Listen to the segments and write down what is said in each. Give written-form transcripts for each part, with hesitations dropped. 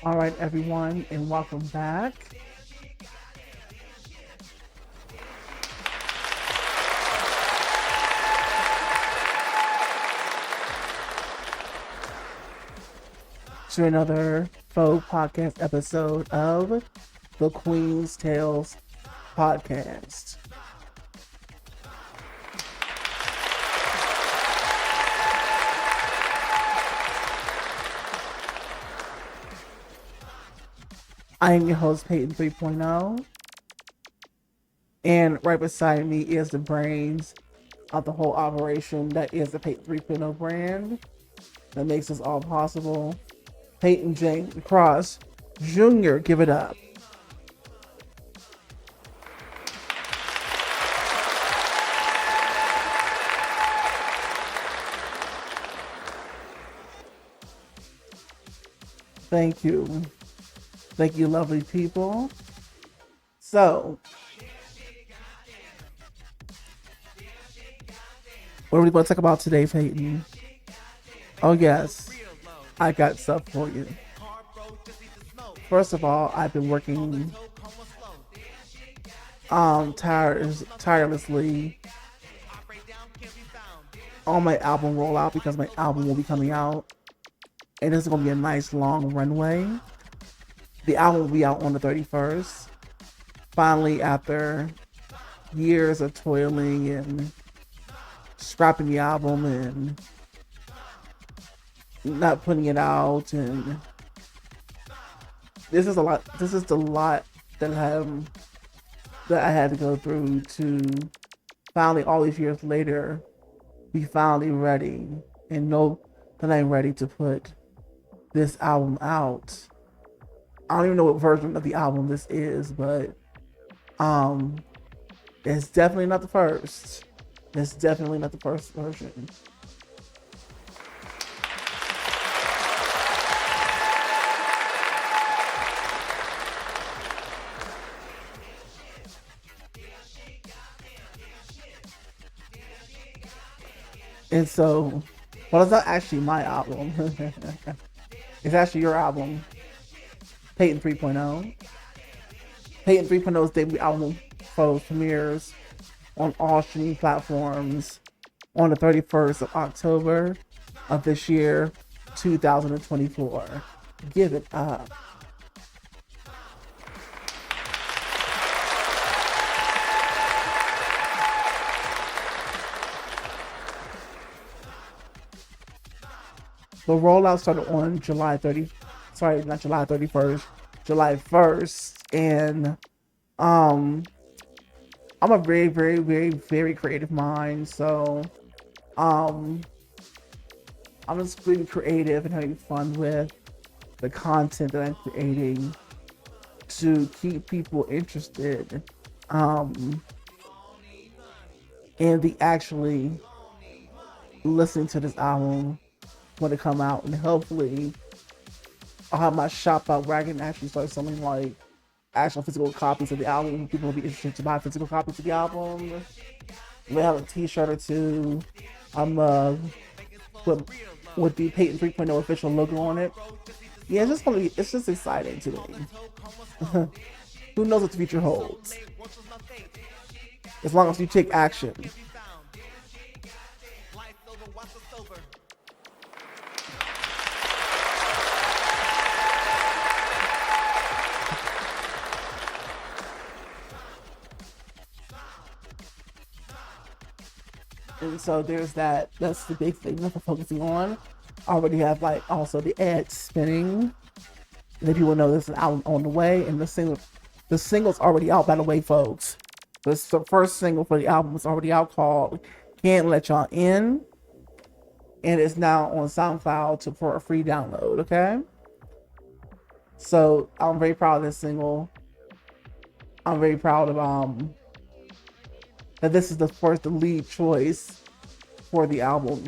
All right, everyone, and welcome back to another faux podcast episode of the Queen's Tales podcast. I am your host, Peyton 3.0, and right beside me is the brains of the whole operation that is the Peyton 3.0 brand that makes this all possible. Peyton James Cross Jr., give it up. Thank you. Thank you, lovely people. So, what are we going to talk about today, Peyton? Oh, yes, I got stuff for you. First of all, I've been working tirelessly on my album rollout because my album will be coming out, and this is going to be a nice long runway. The album will be out on the 31st. Finally, after years of toiling and scrapping the album and not putting it out, and this is a lot. This is the lot that I had to go through to finally, all these years later, be finally ready and know that I'm ready to put this album out. I don't even know what version of the album this is, but it's definitely not the first. It's definitely not the first version. And so, well, it's not actually my album. It's actually your album, Peyton 3.0. Peyton 3.0's debut album premieres on all streaming platforms on the 31st of October of this year, 2024. Give it up. The rollout started on not July 31st, July 1st. And I'm a very, very, very, very creative mind. So I'm just being creative and having fun with the content that I'm creating to keep people interested in the actually listening to this album when it come out, and hopefully I'll have my shop out where I can actually start selling like actual physical copies of the album. People will be interested to buy physical copies of the album. We have a t-shirt or two. I'm with the Peyton 3.0 official logo on it. Yeah, it's just exciting to me. Who knows what the future holds? As long as you take action. And so there's that. That's the big thing that we're focusing on. I already have like also the ads spinning. Let people know there's an album on the way, and the single's already out, by the way, folks. The first single for the album is already out, called "Can't Let Y'all In," and it's now on SoundCloud for a free download. Okay, so I'm very proud of this single. I'm very proud of that this is the lead choice for the album.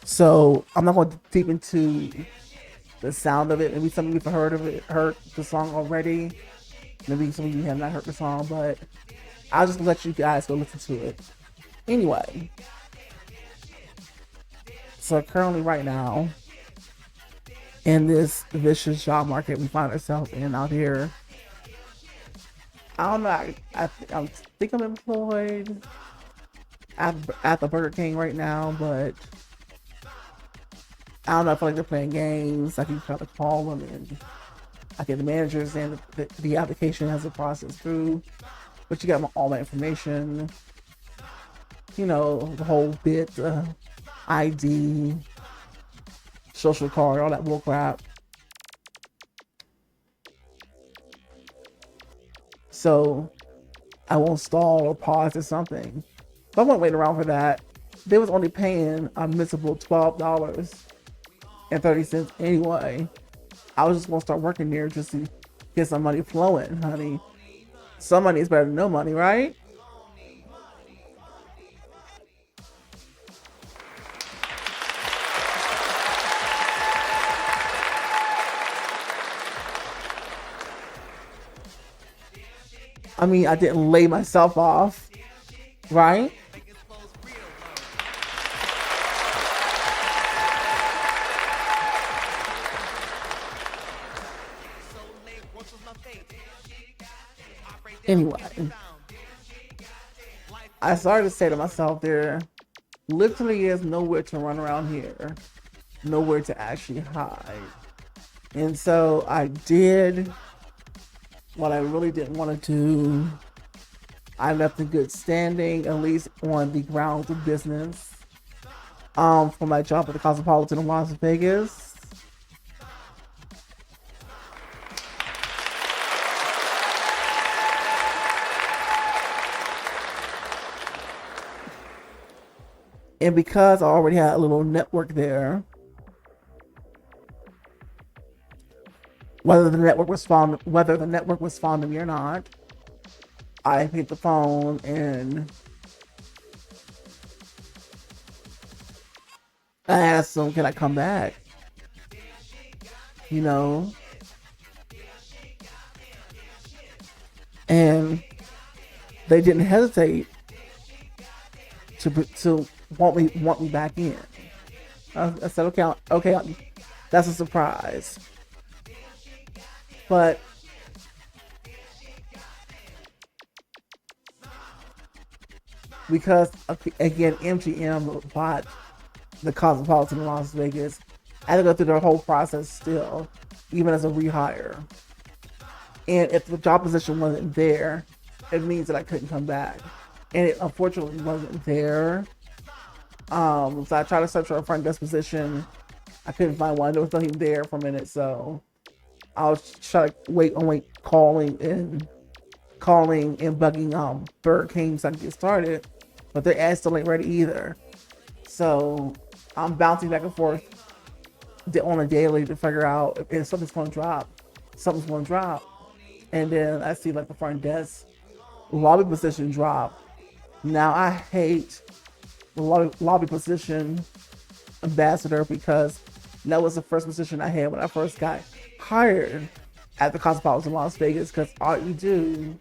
So I'm not going to deep into the sound of it. Maybe some of you have heard the song already. Maybe some of you have not heard the song, but I'll just let you guys go listen to it. Anyway, so currently right now in this vicious job market we find ourselves in out here. I don't know. I think I'm employed at the Burger King right now, but I don't know. I feel like they're playing games. I can try to call them and I get the managers and the application has a process through, but you got all my information, you know, the whole bit, ID, social card, all that bull crap. So I won't stall or pause or something. But I won't wait around for that. They was only paying a miserable $12.30 anyway. I was just gonna start working there just to get some money flowing, honey. Some money is better than no money, right? I mean, I didn't lay myself off, right? Anyway, I started to say to myself, there literally is nowhere to run around here, nowhere to actually hide. And so I did what I really didn't want to do. I left in good standing, at least on the grounds of business, for my job at the Cosmopolitan in Las Vegas. And because I already had a little network there, whether the network was fond of me or not, I picked the phone and I asked them, "Can I come back?" You know, and they didn't hesitate to want me back in. I said, okay, that's a surprise. But because again, MGM bought the Cosmopolitan in Las Vegas, I had to go through the whole process still, even as a rehire. And if the job position wasn't there, it means that I couldn't come back. And it unfortunately wasn't there. So I tried to search for a front desk position. I couldn't find one. There was nothing there for a minute, so I was trying to wait, calling and bugging Burger King so I can get started, but their ads still ain't ready either. So I'm bouncing back and forth on a daily to figure out if something's going to drop. Something's going to drop, and then I see like the front desk lobby position drop. Now I hate the lobby position ambassador because that was the first position I had when I first got hired at the Cosmopolitan in Las Vegas. Because all you do,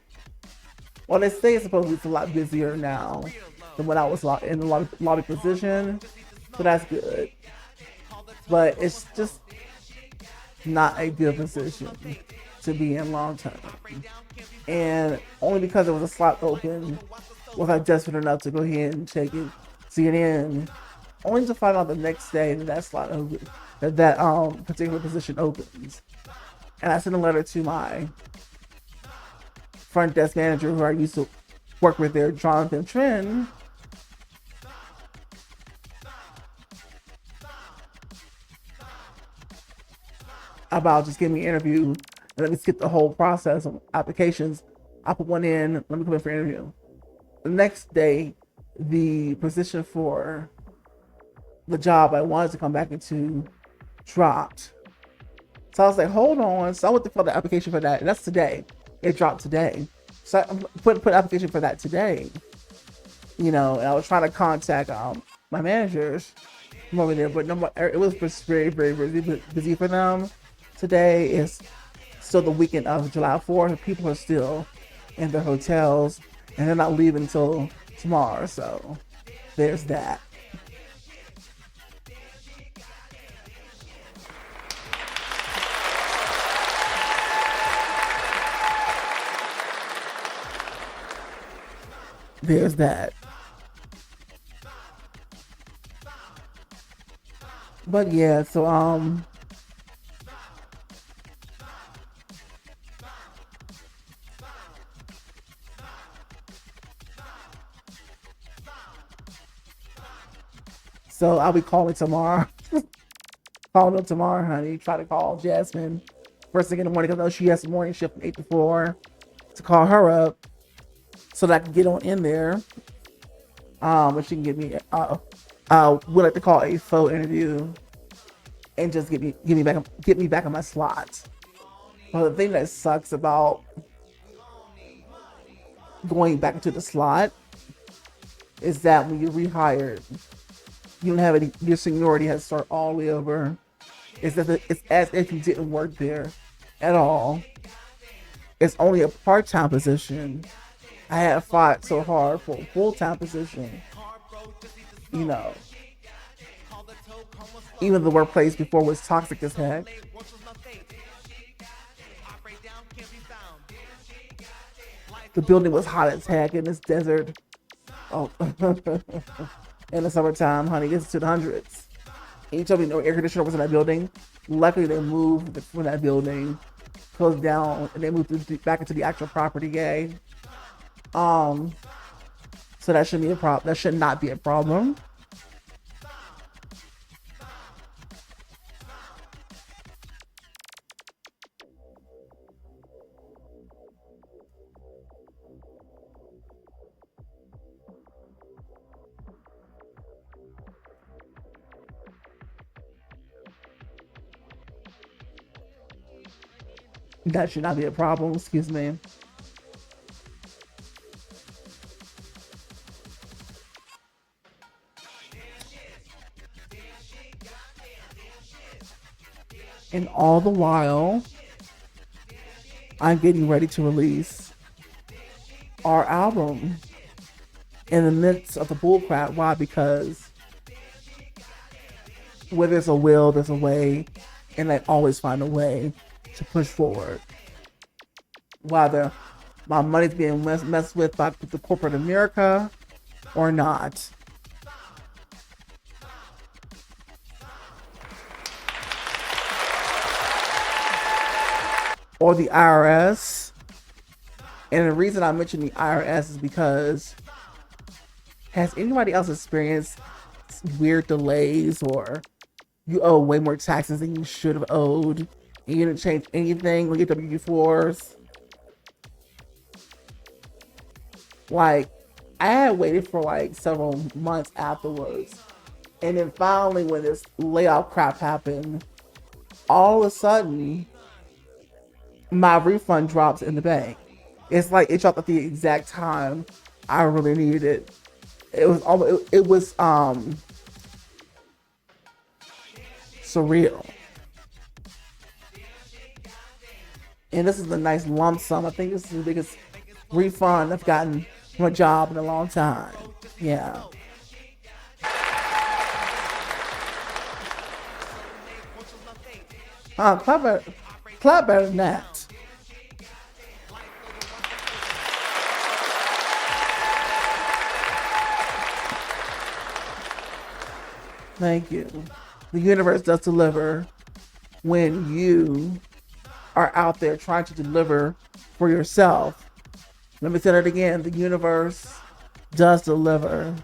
well, they say it's supposed to be a lot busier now than when I was in the lobby position, so that's good. But it's just not a good position to be in long term. And only because there was a slot open was I desperate enough to go ahead and take it, to get in, only to find out the next day that slot open, that particular position opens. And I sent a letter to my front desk manager who I used to work with there, Jonathan Trin, about just giving me an interview and let me skip the whole process of applications. I put one in, let me come in for an interview. The next day, the position for the job I wanted to come back into dropped. So I was like, hold on. So I went to fill the application for that, and that's today. It dropped today. So I put an application for that today. You know, and I was trying to contact my managers from over there, but no, it was just very, very busy for them. Today is still the weekend of July 4th. People are still in their hotels, and they're not leaving until tomorrow. So there's that. there's that. But yeah, so I'll be calling tomorrow. Calling them tomorrow, honey. Try to call Jasmine first thing in the morning because I know she has the morning shift from 8 to 4 to call her up so that I can get on in there. And she can get me would like to call a phone interview and just get me back on my slot. But the thing that sucks about going back into the slot is that when you're rehired, you don't have any, your seniority has to start all the way over. It's as if you didn't work there at all. It's only a part-time position. I had fought so hard for a full-time position. You know, even the workplace before was toxic as heck. The building was hot as heck in this desert. Oh, in the summertime, honey, it's to the hundreds. And you told me no air conditioner was in that building. Luckily, they moved from that building, closed down, and they moved back into the actual property. Yay. So that shouldn't be a problem. That should not be a problem. That should not be a problem. Excuse me. And all the while, I'm getting ready to release our album in the midst of the bullcrap. Why? Because where there's a will, there's a way, and I always find a way to push forward. Whether my money's being messed with by the corporate America or not. Or the IRS. And the reason I mention the IRS is because has anybody else experienced weird delays or you owe way more taxes than you should have owed and you didn't change anything with your W-4s? Like, I had waited for like several months afterwards. And then finally, when this layoff crap happened, all of a sudden, my refund drops in the bank. It's like it dropped at the exact time I really needed it. It was surreal. And this is a nice lump sum. I think this is the biggest refund I've gotten from a job in a long time. Yeah. Clap better than that. Thank you. The universe does deliver when you are out there trying to deliver for yourself. Let me say that again. The universe does deliver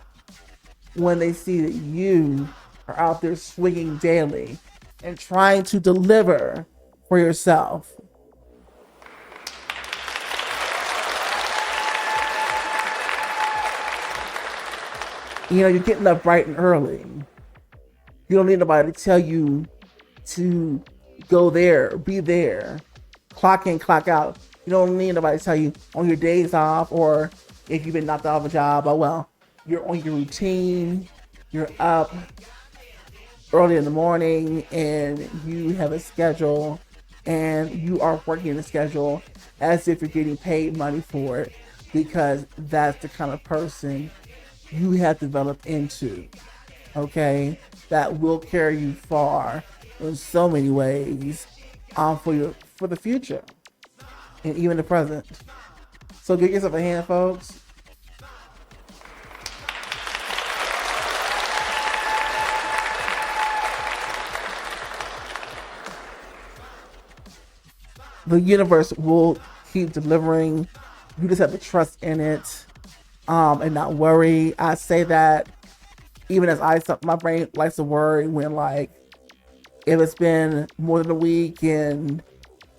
when they see that you are out there swinging daily and trying to deliver for yourself. You know, you're getting up bright and early. You don't need nobody to tell you to go there, be there, clock in, clock out. You don't need nobody to tell you on your days off or if you've been knocked off a job. Oh, well, you're on your routine, you're up early in the morning and you have a schedule and you are working the schedule as if you're getting paid money for it because that's the kind of person you have developed into. Okay, that will carry you far in so many ways, for the future and even the present. So give yourself a hand, folks. the universe will keep delivering. You just have to trust in it, and not worry. I say that even as my brain likes to worry when, like, if it's been more than a week and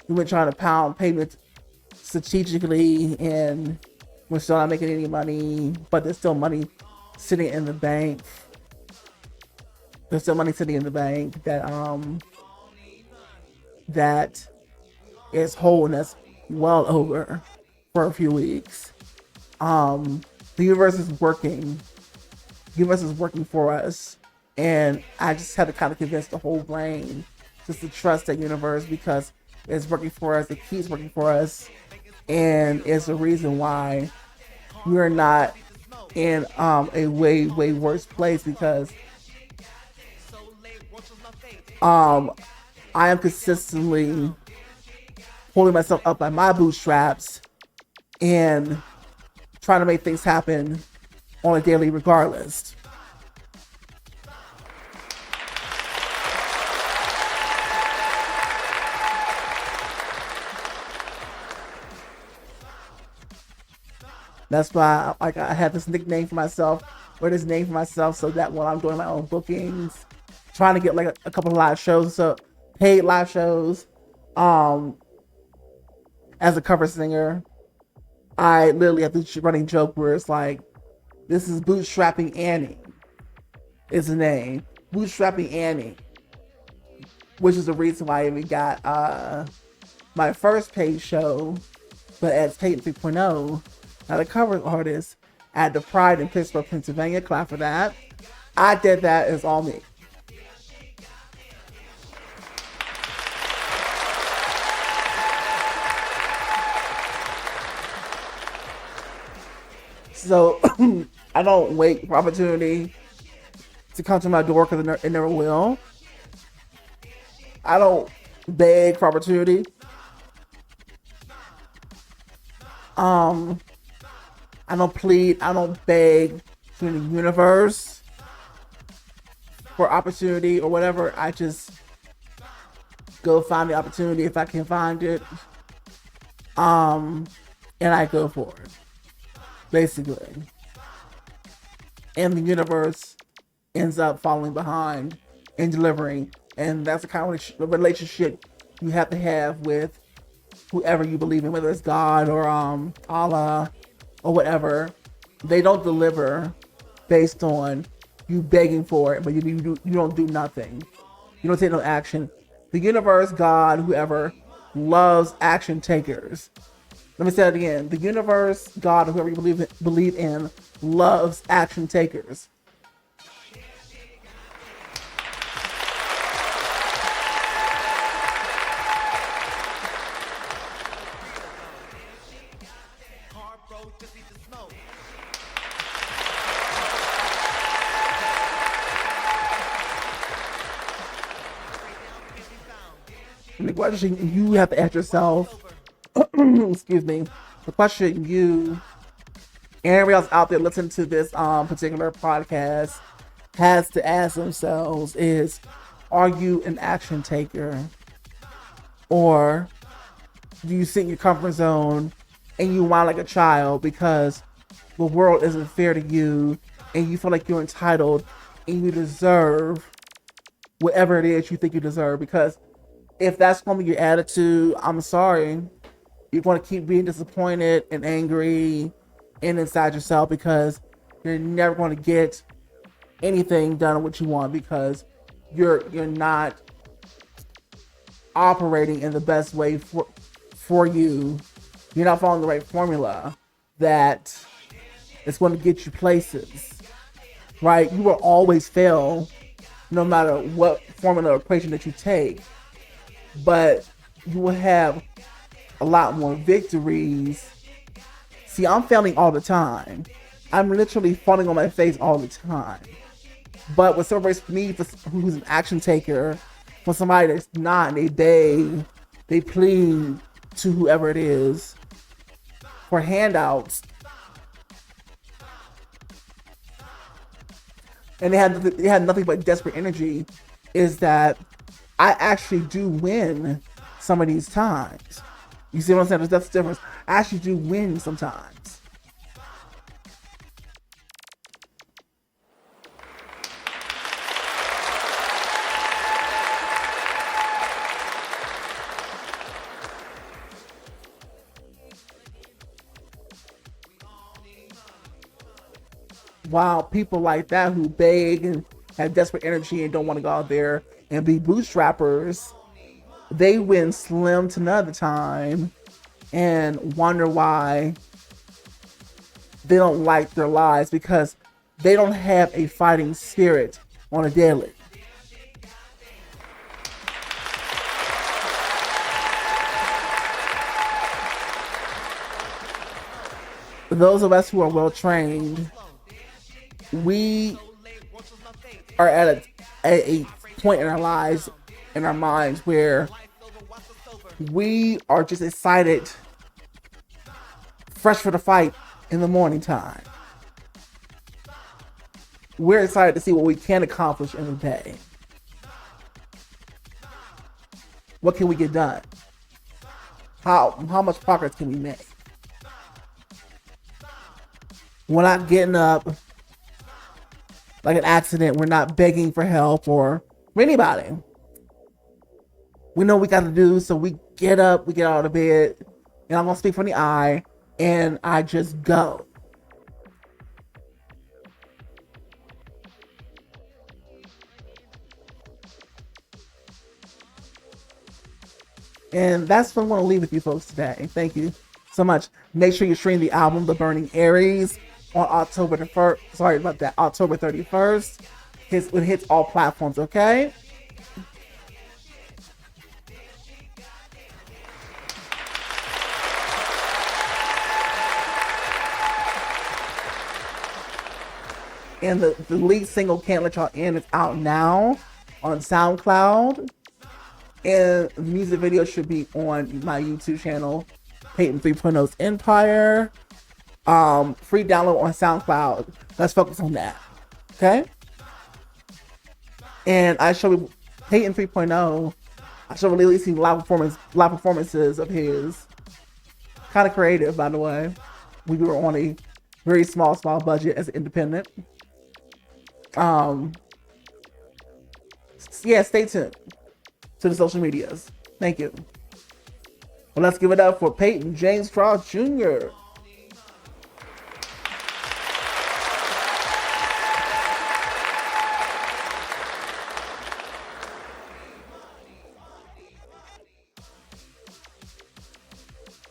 we've been trying to pound payments strategically and we're still not making any money, but there's still money sitting in the bank. There's still money sitting in the bank that is holding us well over for a few weeks. The universe is working. The universe is working for us. And I just had to kind of convince the whole brain just to trust that universe because it's working for us. It keeps working for us. And it's the reason why we're not in a way worse place, because I am consistently pulling myself up by my bootstraps and trying to make things happen on a daily regardless. That's why I had this nickname for myself, or this name for myself, so that when I'm doing my own bookings, trying to get like a couple of live shows, so paid live shows, as a cover singer, I literally have this running joke where it's like, this is Bootstrapping Annie, is the name. Bootstrapping Annie, which is the reason why I even got my first paid show, but as Peyton 3.0, now the cover artist at the Pride in Pittsburgh, Pennsylvania. Clap for that. I did that. It's all me. So I don't wait for opportunity to come to my door, because it never will. I don't beg for opportunity. I don't plead, I don't beg to the universe for opportunity or whatever. I just go find the opportunity if I can find it. And I go for it, basically. And the universe ends up following behind and delivering. And that's the kind of relationship you have to have with whoever you believe in, whether it's God or Allah or whatever. They don't deliver based on you begging for it, but you don't do nothing. You don't take no action. The universe, God, whoever, loves action takers. Let me say it again. The universe, God, whoever you believe in, loves action takers. And the question you have to ask yourself, excuse me, the question you and everybody else out there listening to this particular podcast has to ask themselves is, are you an action taker? Or do you sit in your comfort zone and you whine like a child because the world isn't fair to you and you feel like you're entitled and you deserve whatever it is you think you deserve? Because if that's going to be your attitude, I'm sorry. You're going to keep being disappointed and angry and inside yourself, because you're never going to get anything done what you want, because you're not operating in the best way for you. You're not following the right formula that is going to get you places, right? You will always fail no matter what formula or equation that you take, but you will have a lot more victories. See, I'm failing all the time. I'm literally falling on my face all the time. But what separates me who's an action taker from somebody that's not, and they plead to whoever it is for handouts, and they had nothing but desperate energy, is that I actually do win some of these times. You see what I'm saying? That's the difference. I actually do win sometimes. While people like that who beg and have desperate energy and don't want to go out there and be bootstrappers, they win slim to none of the time and wonder why they don't like their lives because they don't have a fighting spirit on a daily. Those of us who are well trained, we are at a point in our lives, in our minds, where we are just excited, fresh for the fight in the morning time. We're excited to see what we can accomplish in the day. What can we get done? How much progress can we make? We're not getting up like an accident. We're not begging for help or for anybody. We know what we got to do, so we get up, we get out of bed, and I'm gonna speak from the eye, and I just go. And that's what I want to leave with you folks today. Thank you so much. Make sure you stream the album, The Burning Aries, on October the 1st. Sorry about that. October 31st. It hits all platforms, okay? And the lead single, Can't Let Y'all In, is out now on SoundCloud. And the music video should be on my YouTube channel, Peyton 3.0's Empire. Free download on SoundCloud. Let's focus on that. Okay? And I shall be Peyton 3.0. I shall be releasing live performances of his. Kind of creative, by the way. We were on a very small budget as an independent. Yeah, stay tuned to the social medias. Thank you. Well, let's give it up for Peyton James Cross Jr.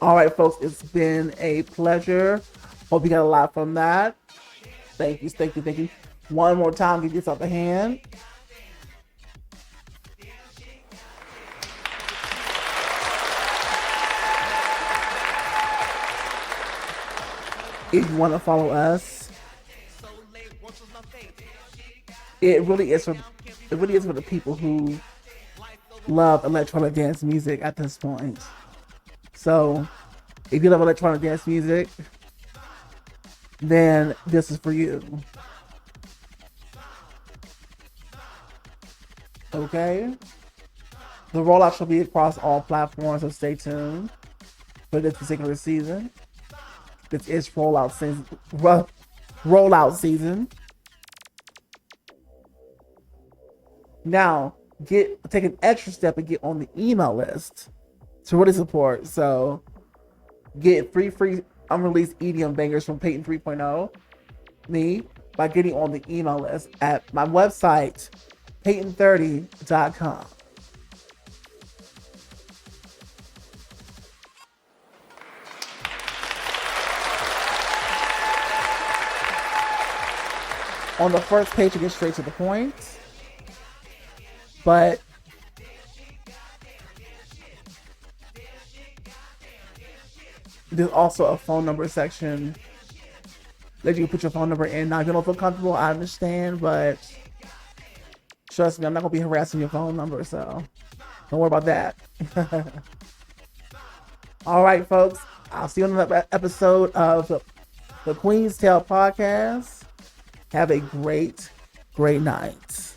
All right, folks, it's been a pleasure. Hope you got a lot from that. Thank you. One more time, give yourself a hand. If you want to follow us, it really is for the people who love electronic dance music at this point. So, if you love electronic dance music, then this is for you. Okay? The rollout shall be across all platforms, so stay tuned for this particular season. This is rollout season. Now, take an extra step and get on the email list to really support. So, get free unreleased EDM bangers from Peyton 3.0, me, by getting on the email list at my website, Peyton30.com. On the first page, you get straight to the point, but there's also a phone number section that you can put your phone number in. Now, if you don't feel comfortable, I understand, but trust me, I'm not going to be harassing your phone number, so don't worry about that. All right, folks, I'll see you on another episode of the Queen's Tale Podcast. Have a great night.